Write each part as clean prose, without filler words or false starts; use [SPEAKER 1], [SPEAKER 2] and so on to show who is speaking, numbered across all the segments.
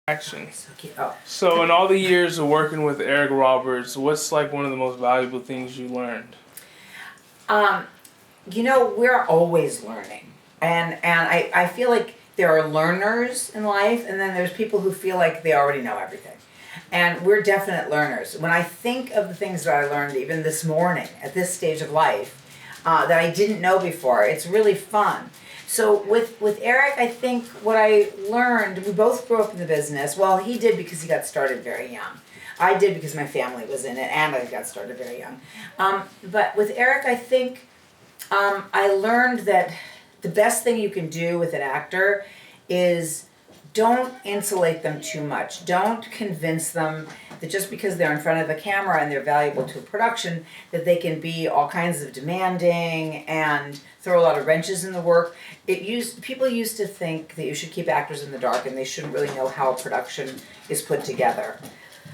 [SPEAKER 1] Action.
[SPEAKER 2] So cute. Oh.
[SPEAKER 1] So in all the years of working with Eric Roberts, what's like one of the most valuable things you learned?
[SPEAKER 2] We're always learning. And I feel like there are learners in life, and then there's people who feel like they already know everything. And we're definite learners. When I think of the things that I learned even this morning at this stage of life that I didn't know before, it's really fun. So with Eric, I think what I learned, we both grew up in the business. Well, he did because he got started very young. I did because my family was in it, and I got started very young. But with Eric, I think I learned that the best thing you can do with an actor is don't insulate them too much. Don't convince them that just because they're in front of the camera and they're valuable to a production, that they can be all kinds of demanding and throw a lot of wrenches in the work. People used to think that you should keep actors in the dark and they shouldn't really know how a production is put together.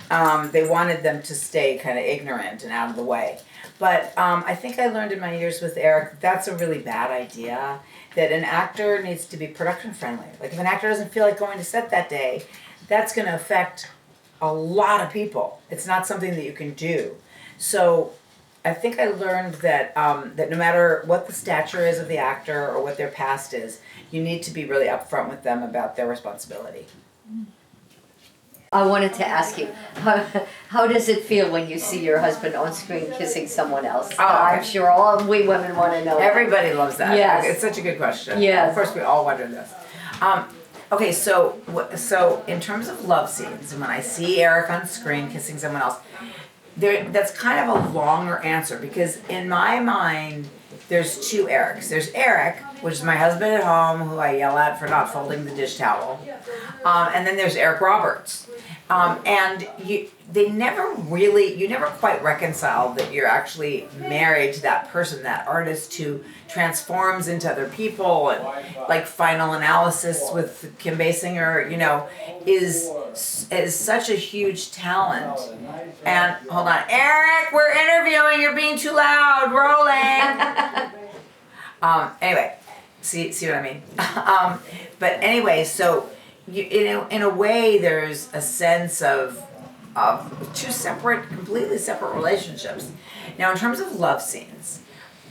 [SPEAKER 2] They wanted them to stay kind of ignorant and out of the way. But I think I learned in my years with Eric, that's a really bad idea, that an actor needs to be production friendly. Like if an actor doesn't feel like going to set that day, that's going to affect a lot of people. It's not something that you can do. So I think I learned that that no matter what the stature is of the actor or what their past is, you need to be really upfront with them about their responsibility.
[SPEAKER 3] I wanted to ask you, how does it feel when you see your husband on screen kissing someone else?
[SPEAKER 2] Oh,
[SPEAKER 3] I'm sure all we women want to know.
[SPEAKER 2] Everybody loves that.
[SPEAKER 3] Yes.
[SPEAKER 2] It's such a good question.
[SPEAKER 3] Yes.
[SPEAKER 2] Of course, we all wonder this. Okay, so in terms of love scenes, when I see Eric on screen kissing someone else, that's kind of a longer answer because in my mind, there's two Erics. There's Eric, which is my husband at home, who I yell at for not folding the dish towel, and then there's Eric Roberts. And you never quite reconcile that you're actually married to that person, that artist who transforms into other people, and like Final Analysis with Kim Basinger, is such a huge talent. And hold on, Eric, we're interviewing. You're being too loud. Rolling. Anyway, see what I mean? But anyway, so. In a way, there's a sense of two completely separate relationships. Now, in terms of love scenes,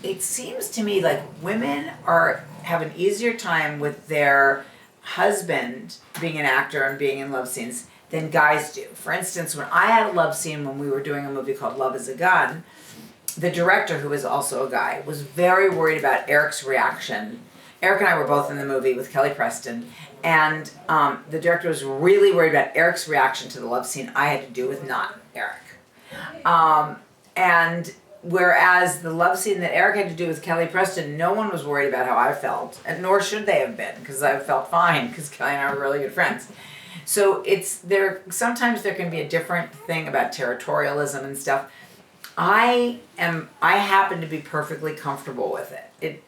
[SPEAKER 2] it seems to me like women have an easier time with their husband being an actor and being in love scenes than guys do. For instance, when I had a love scene when we were doing a movie called Love is a Gun, the director, who is also a guy, was very worried about Eric's reaction. Eric and I were both in the movie with Kelly Preston, and the director was really worried about Eric's reaction to the love scene I had to do with not Eric. And whereas the love scene that Eric had to do with Kelly Preston, no one was worried about how I felt, and nor should they have been, because I felt fine, because Kelly and I were really good friends. So sometimes there can be a different thing about territorialism and stuff. I happen to be perfectly comfortable with it.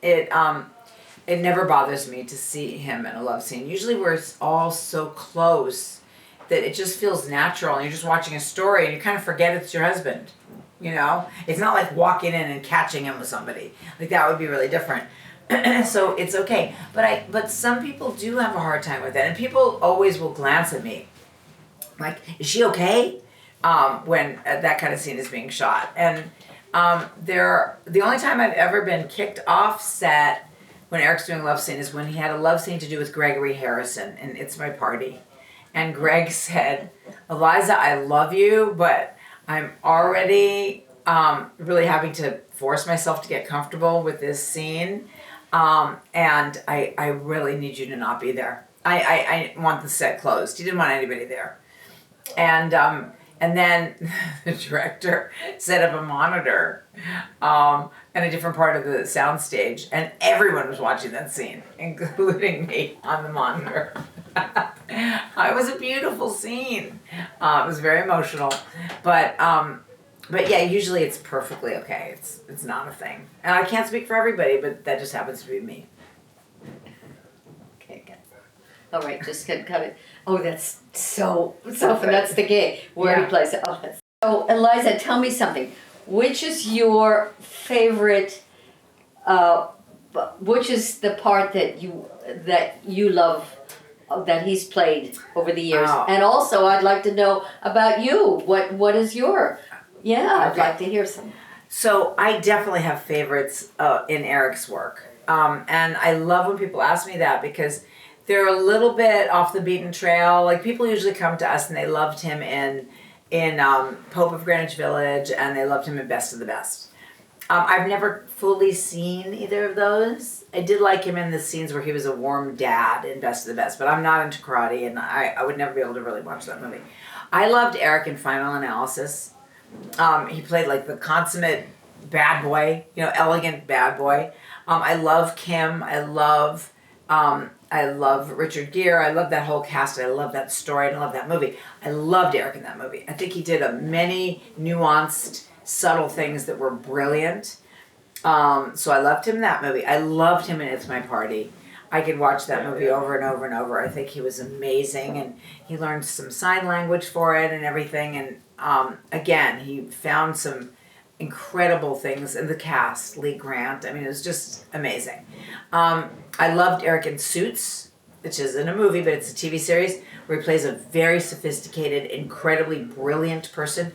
[SPEAKER 2] It never bothers me to see him in a love scene. Usually we're all so close that it just feels natural, and you're just watching a story and you kind of forget it's your husband. It's not like walking in and catching him with somebody. Like that would be really different. So it's okay. But some people do have a hard time with it, and people always will glance at me like, is she okay? When that kind of scene is being shot. And the only time I've ever been kicked off set when Eric's doing a love scene is when he had a love scene to do with Gregory Harrison in It's My Party. And Greg said, Eliza, I love you, but I'm already really having to force myself to get comfortable with this scene. And I really need you to not be there. I want the set closed. He didn't want anybody there. And then the director set up a monitor in a different part of the soundstage, and everyone was watching that scene, including me on the monitor. It was a beautiful scene. It was very emotional, but yeah, usually it's perfectly okay. It's not a thing, and I can't speak for everybody, but that just happens to be me.
[SPEAKER 3] Okay, good. All right, just cut it. Oh, that's so fun. That's the gay where he plays it. Oh, so, Eliza, tell me something. Which is your favorite? Which is the part that you love that he's played over the years?
[SPEAKER 2] Oh.
[SPEAKER 3] And also, I'd like to know about you. What is your? Yeah, I'd
[SPEAKER 2] Okay.
[SPEAKER 3] like to hear some.
[SPEAKER 2] So I definitely have favorites in Eric's work. And I love when people ask me that because they're a little bit off the beaten trail. Like people usually come to us and they loved him in Pope of Greenwich Village, and they loved him in Best of the Best. I've never fully seen either of those. I did like him in the scenes where he was a warm dad in Best of the Best, but I'm not into karate, and I would never be able to really watch that movie. I loved Eric in Final Analysis. He played like the consummate bad boy, elegant bad boy. I love Kim. I love Richard Gere. I love that whole cast. I love that story. And I love that movie. I loved Eric in that movie. I think he did many nuanced, subtle things that were brilliant. So I loved him in that movie. I loved him in It's My Party. I could watch that movie over and over and over. I think he was amazing, and he learned some sign language for it and everything. And again, he found some incredible things in the cast. Lee Grant. I mean, it was just amazing. I loved Eric in Suits, which isn't a movie, but it's a TV series where he plays a very sophisticated, incredibly brilliant person.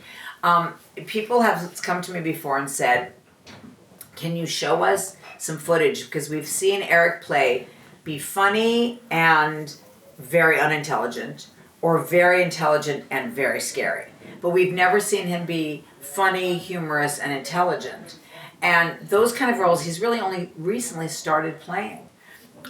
[SPEAKER 2] People have come to me before and said, can you show us some footage? Because we've seen Eric be funny and very unintelligent, or very intelligent and very scary. But we've never seen him be funny, humorous, and intelligent. And those kind of roles he's really only recently started playing.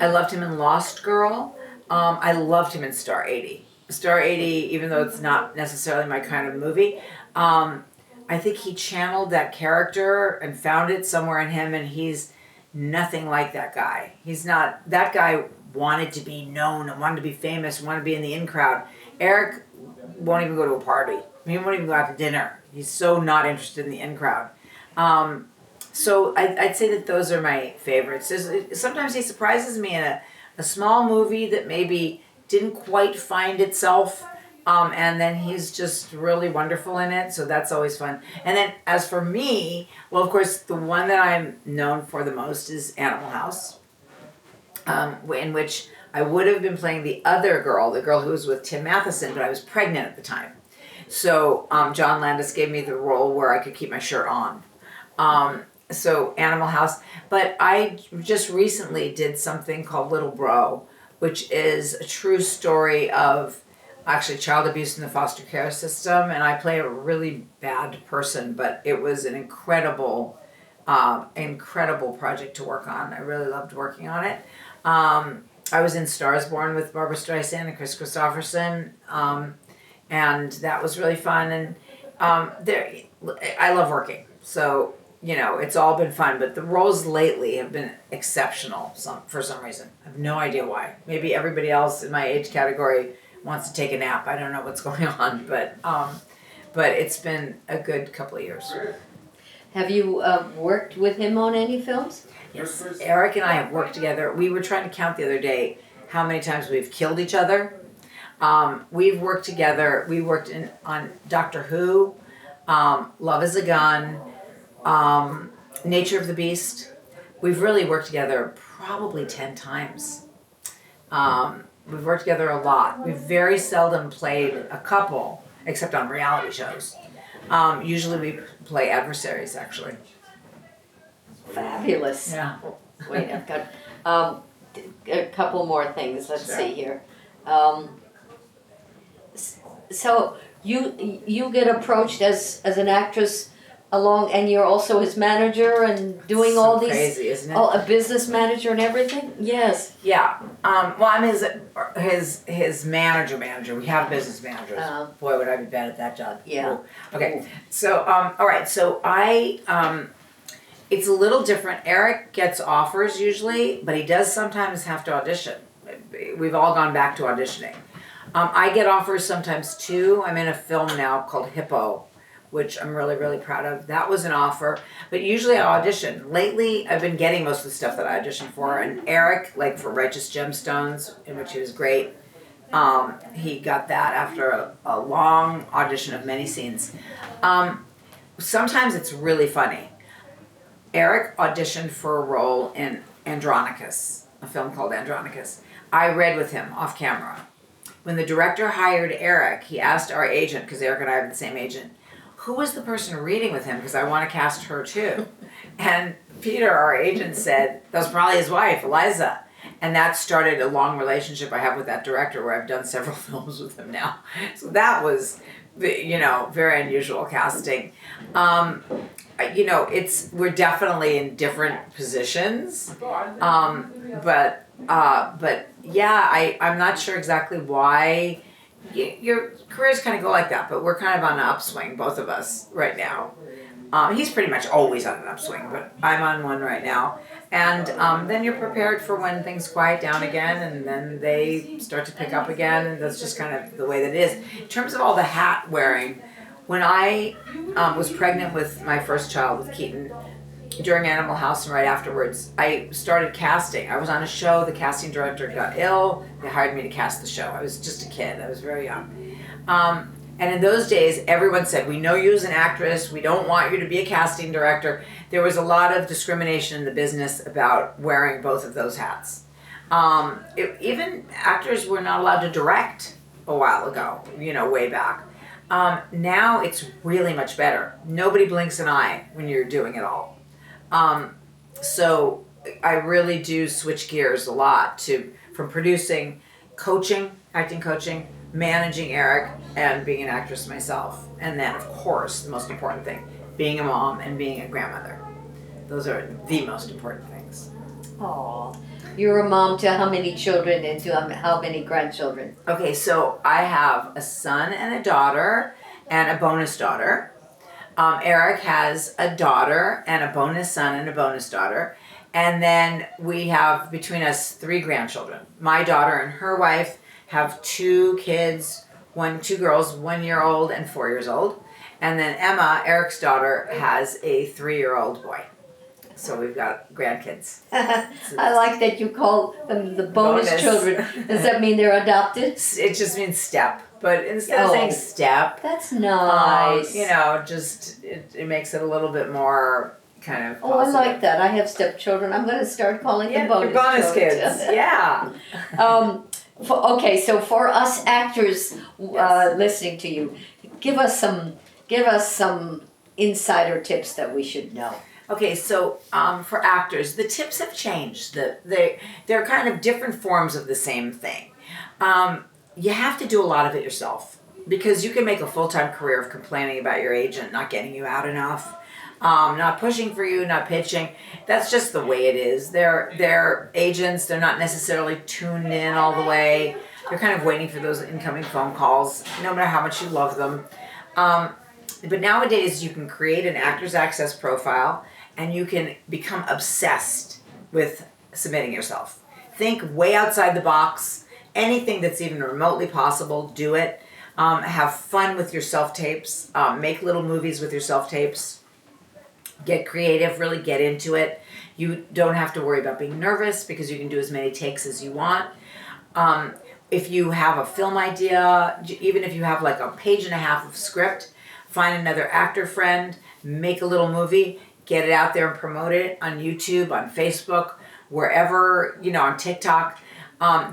[SPEAKER 2] I loved him in Lost Girl. I loved him in Star 80. Star 80, even though it's not necessarily my kind of movie, I think he channeled that character and found it somewhere in him, and he's nothing like that guy. That guy wanted to be known and wanted to be famous, wanted to be in the in crowd. Eric won't even go to a party. He won't even go out to dinner. He's so not interested in the in crowd. So I'd say that those are my favorites. Sometimes he surprises me in a small movie that maybe didn't quite find itself, and then he's just really wonderful in it, so that's always fun. And then as for me, well, of course, the one that I'm known for the most is Animal House, in which I would have been playing the other girl, the girl who was with Tim Matheson, but I was pregnant at the time. So John Landis gave me the role where I could keep my shirt on. So Animal House. But I just recently did something called Little Bro, which is a true story of actually child abuse in the foster care system. And I play a really bad person, but it was an incredible project to work on. I really loved working on it. I was in Stars Born with Barbara Streisand and Chris Christopherson. And that was really fun. And I love working. So, it's all been fun. But the roles lately have been exceptional for some reason. I have no idea why. Maybe everybody else in my age category wants to take a nap. I don't know what's going on. But it's been a good couple of years.
[SPEAKER 3] Have you worked with him on any films?
[SPEAKER 2] Yes. Eric and I have worked together. We were trying to count the other day how many times we've killed each other. We've worked together. We worked on Doctor Who, Love is a Gun, Nature of the Beast. We've really worked together probably 10 times. We've worked together a lot. We've very seldom played a couple, except on reality shows. Usually we play adversaries, actually.
[SPEAKER 3] Fabulous.
[SPEAKER 2] Yeah.
[SPEAKER 3] Wait, I've got a couple more things. Let's see here. So you get approached as an actress along, and you're also his manager and doing
[SPEAKER 2] So
[SPEAKER 3] all these.
[SPEAKER 2] crazy, isn't it?
[SPEAKER 3] Oh, a business manager and everything. Yes.
[SPEAKER 2] Yeah. Well, I'm his manager. We have business managers. Boy, would I be bad at that job.
[SPEAKER 3] Yeah.
[SPEAKER 2] Ooh. Okay. So, all right. So it's a little different. Eric gets offers usually, but he does sometimes have to audition. We've all gone back to auditioning. I get offers sometimes too. I'm in a film now called Hippo, which I'm really, really proud of. That was an offer, but usually I audition. Lately, I've been getting most of the stuff that I audition for, and Eric, like for Righteous Gemstones, in which he was great, he got that after a long audition of many scenes. Sometimes it's really funny. Eric auditioned for a role in Andronicus, a film called Andronicus. I read with him off camera. When the director hired Eric, he asked our agent, because Eric and I have the same agent, who was the person reading with him? Because I want to cast her too. And Peter, our agent, said, that was probably his wife, Eliza. And that started a long relationship I have with that director where I've done several films with him now. So that was, very unusual casting. We're definitely in different positions. But yeah, I'm not sure exactly why your careers kind of go like that, but we're kind of on an upswing, both of us right now. He's pretty much always on an upswing, but I'm on one right now. And then you're prepared for when things quiet down again, and then they start to pick up again, and that's just kind of the way that it is. In terms of all the hat wearing, when I was pregnant with my first child, with Keaton, during Animal House and right afterwards, I started casting. I was on a show, the casting director got ill, they hired me to cast the show. I was just a kid, I was very young. And in those days, everyone said, we know you as an actress, we don't want you to be a casting director. There was a lot of discrimination in the business about wearing both of those hats. Even actors were not allowed to direct a while ago, way back. Now it's really much better. Nobody blinks an eye when you're doing it all. So I really do switch gears a lot from producing, coaching, acting coaching, managing Eric, and being an actress myself. And then, of course, the most important thing, being a mom and being a grandmother. Those are the most important things.
[SPEAKER 3] Oh, you're a mom to how many children and to how many grandchildren?
[SPEAKER 2] Okay, so I have a son and a daughter and a bonus daughter. Eric has a daughter and a bonus son and a bonus daughter. And then we have, between us, 3 grandchildren. My daughter and her wife have 2 kids, 2 girls, 1 year old and 4 years old. And then Emma, Eric's daughter, has a 3-year-old boy. So we've got grandkids.
[SPEAKER 3] I like that you call them the bonus children. Does that mean they're adopted?
[SPEAKER 2] It just means step. But instead of saying step,
[SPEAKER 3] that's nice.
[SPEAKER 2] It makes it a little bit more kind of positive.
[SPEAKER 3] I like that. I have stepchildren. I'm going to start calling them
[SPEAKER 2] bonus kids. Yeah.
[SPEAKER 3] Okay, so for us actors listening to you, give us some insider tips that we should know.
[SPEAKER 2] Okay, so for actors, the tips have changed. They're kind of different forms of the same thing. You have to do a lot of it yourself, because you can make a full-time career of complaining about your agent not getting you out enough, not pushing for you, not pitching. That's just the way it is. They're agents. They're not necessarily tuned in all the way. They're kind of waiting for those incoming phone calls, no matter how much you love them. But nowadays, you can create an Actors Access profile, and you can become obsessed with submitting yourself. Think way outside the box. Anything that's even remotely possible, do it. Have fun with your self-tapes. Make little movies with your self-tapes. Get creative, really get into it. You don't have to worry about being nervous, because you can do as many takes as you want. If you have a film idea, even if you have like a page and a half of script, find another actor friend, make a little movie, get it out there and promote it on YouTube, on Facebook, wherever, on TikTok.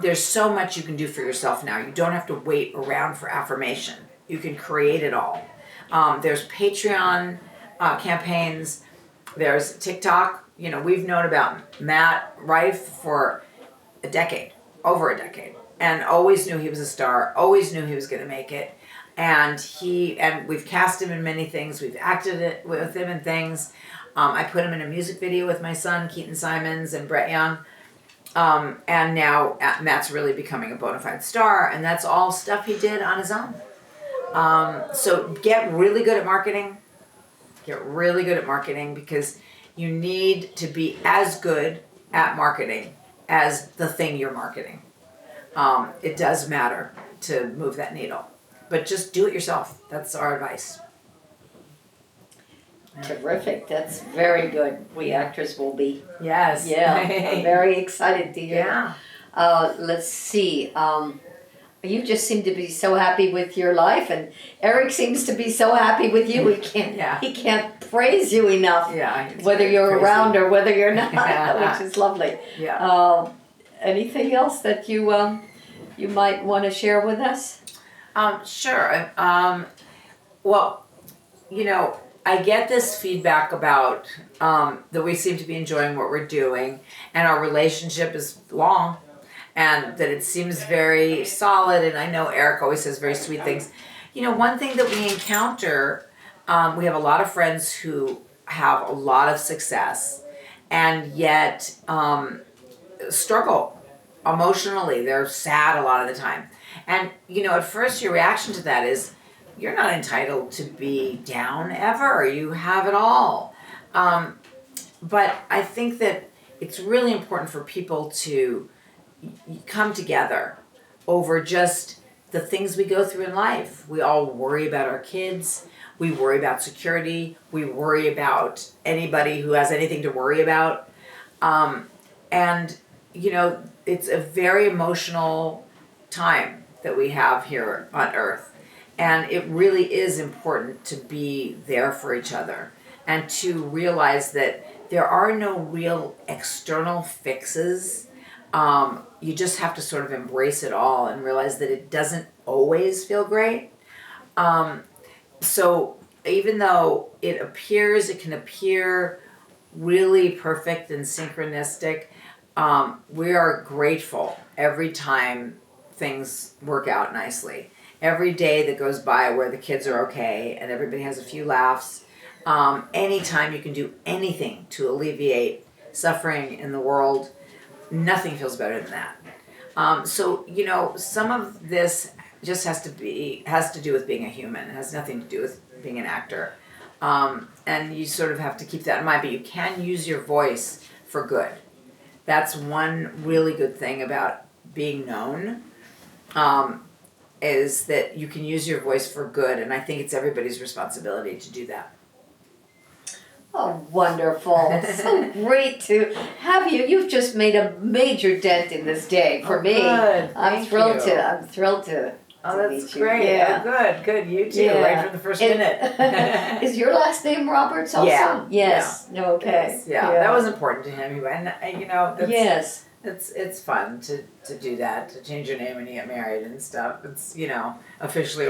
[SPEAKER 2] There's so much you can do for yourself now. You don't have to wait around for affirmation. You can create it all. There's Patreon campaigns. There's TikTok. We've known about Matt Rife for over a decade, and always knew he was a star, always knew he was going to make it. And we've cast him in many things. We've acted with him in things. I put him in a music video with my son, Keaton Simons, and Brett Young. And now Matt's really becoming a bona fide star, and that's all stuff he did on his own. So get really good at marketing. Because you need to be as good at marketing as the thing you're marketing. It does matter to move that needle. But just do it yourself. That's our advice.
[SPEAKER 3] Terrific. That's very good. We actors will be.
[SPEAKER 2] Yes.
[SPEAKER 3] Yeah. I'm very excited to hear.
[SPEAKER 2] Yeah.
[SPEAKER 3] Let's see. You just seem to be so happy with your life, and Eric seems to be so happy with you. He can't praise you enough.
[SPEAKER 2] Yeah.
[SPEAKER 3] Whether you're around or whether you're not, which is lovely.
[SPEAKER 2] Yeah.
[SPEAKER 3] anything else that you might want to share with us?
[SPEAKER 2] Sure. Well, I get this feedback about that we seem to be enjoying what we're doing, and our relationship is long, and that it seems very solid. And I know Eric always says very sweet things. One thing that we encounter, we have a lot of friends who have a lot of success, and yet struggle emotionally. They're sad a lot of the time. And, at first your reaction to that is, you're not entitled to be down ever. You have it all. But I think that it's really important for people to come together over just the things we go through in life. We all worry about our kids. We worry about security. We worry about anybody who has anything to worry about. And, it's a very emotional time that we have here on Earth. And it really is important to be there for each other and to realize that there are no real external fixes. You just have to sort of embrace it all and realize that it doesn't always feel great. So even though it can appear really perfect and synchronistic, we are grateful every time things work out nicely. Every day that goes by where the kids are okay and everybody has a few laughs. Anytime you can do anything to alleviate suffering in the world, nothing feels better than that. So some of this just has to do with being a human. It has nothing to do with being an actor. And you sort of have to keep that in mind, but you can use your voice for good. That's one really good thing about being known. Is that you can use your voice for good, and I think it's everybody's responsibility to do that.
[SPEAKER 3] Oh, wonderful. So great to have you. You've just made a major dent in this day for me.
[SPEAKER 2] Good.
[SPEAKER 3] I'm thrilled to
[SPEAKER 2] Oh, that's
[SPEAKER 3] meet you.
[SPEAKER 2] great.
[SPEAKER 3] Yeah.
[SPEAKER 2] Oh, good. You too,
[SPEAKER 3] Yeah.
[SPEAKER 2] right from the first minute.
[SPEAKER 3] Is your last name Roberts also?
[SPEAKER 2] Yeah.
[SPEAKER 3] Yes.
[SPEAKER 2] Yeah.
[SPEAKER 3] Okay.
[SPEAKER 2] Yes. Yeah, that was important to him. And that's,
[SPEAKER 3] yes.
[SPEAKER 2] it's fun to do that, to change your name when you get married and stuff. It's officially